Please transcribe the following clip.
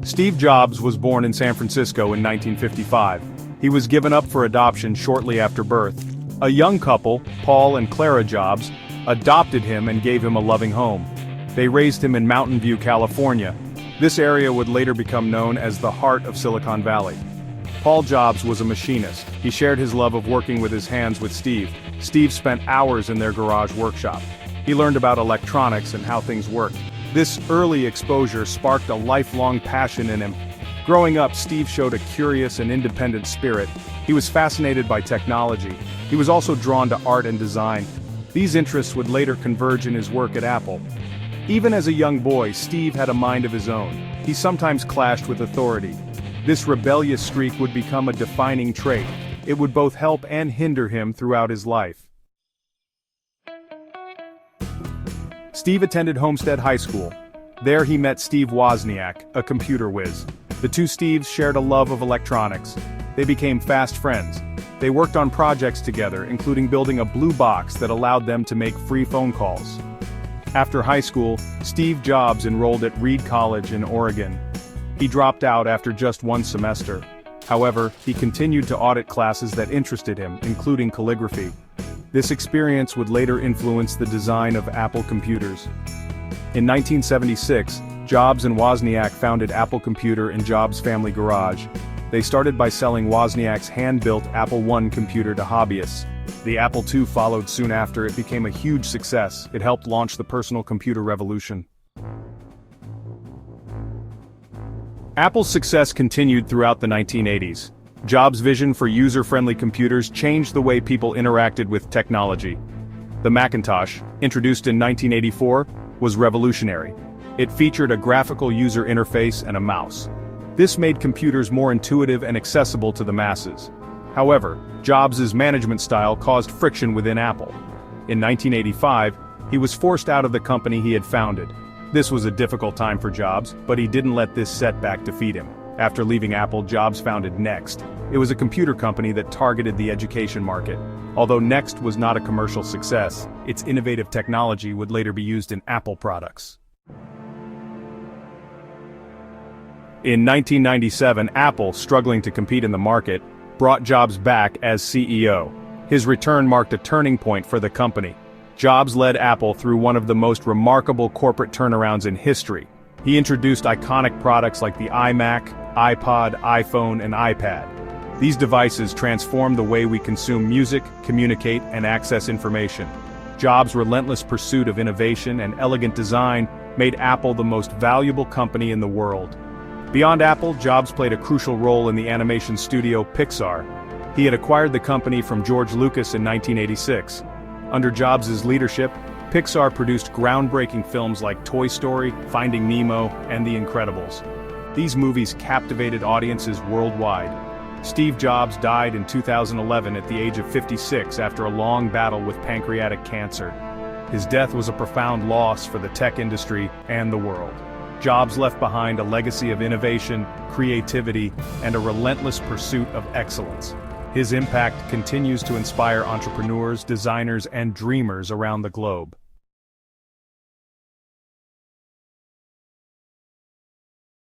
Steve Jobs was born in San Francisco in 1955. He was given up for adoption shortly after birth. A young couple, Paul and Clara Jobs, adopted him and gave him a loving home. They raised him in Mountain View, California. This area would later become known as the heart of Silicon Valley. Paul Jobs was a machinist. He shared his love of working with his hands with Steve. Steve spent hours in their garage workshop. He learned about electronics and how things worked. This early exposure sparked a lifelong passion in him. Growing up, Steve showed a curious and independent spirit. He was fascinated by technology. He was also drawn to art and design. These interests would later converge in his work at Apple. Even as a young boy, Steve had a mind of his own. He sometimes clashed with authority. This rebellious streak would become a defining trait. It would both help and hinder him throughout his life. Steve attended Homestead High School. There he met Steve Wozniak, a computer whiz. The two Steves shared a love of electronics. They became fast friends. They worked on projects together, including building a blue box that allowed them to make free phone calls. After high school, Steve Jobs enrolled at Reed College in Oregon. He dropped out after just one semester. However, he continued to audit classes that interested him, including calligraphy. This experience would later influence the design of Apple computers. In 1976, Jobs and Wozniak founded Apple Computer in Jobs' family garage. They started by selling Wozniak's hand-built Apple I computer to hobbyists. The Apple II followed soon after. It became a huge success. It helped launch the personal computer revolution. Apple's success continued throughout the 1980s. Jobs' vision for user-friendly computers changed the way people interacted with technology. The Macintosh, introduced in 1984, was revolutionary. It featured a graphical user interface and a mouse. This made computers more intuitive and accessible to the masses. However, Jobs' management style caused friction within Apple. In 1985, he was forced out of the company he had founded. This was a difficult time for Jobs, but he didn't let this setback defeat him. After leaving Apple, Jobs founded Next. It was a computer company that targeted the education market. Although Next was not a commercial success, its innovative technology would later be used in Apple products. In 1997, Apple, struggling to compete in the market, brought Jobs back as CEO. His return marked a turning point for the company. Jobs led Apple through one of the most remarkable corporate turnarounds in history. He introduced iconic products like the iMac, iPod, iPhone, and iPad. These devices transformed the way we consume music, communicate, and access information. Jobs' relentless pursuit of innovation and elegant design made Apple the most valuable company in the world. Beyond Apple, Jobs played a crucial role in the animation studio Pixar. He had acquired the company from George Lucas in 1986. Under Jobs' leadership, Pixar produced groundbreaking films like Toy Story, Finding Nemo, and The Incredibles. These movies captivated audiences worldwide. Steve Jobs died in 2011 at the age of 56 after a long battle with pancreatic cancer. His death was a profound loss for the tech industry and the world. Jobs left behind a legacy of innovation, creativity, and a relentless pursuit of excellence. His impact continues to inspire entrepreneurs, designers, and dreamers around the globe.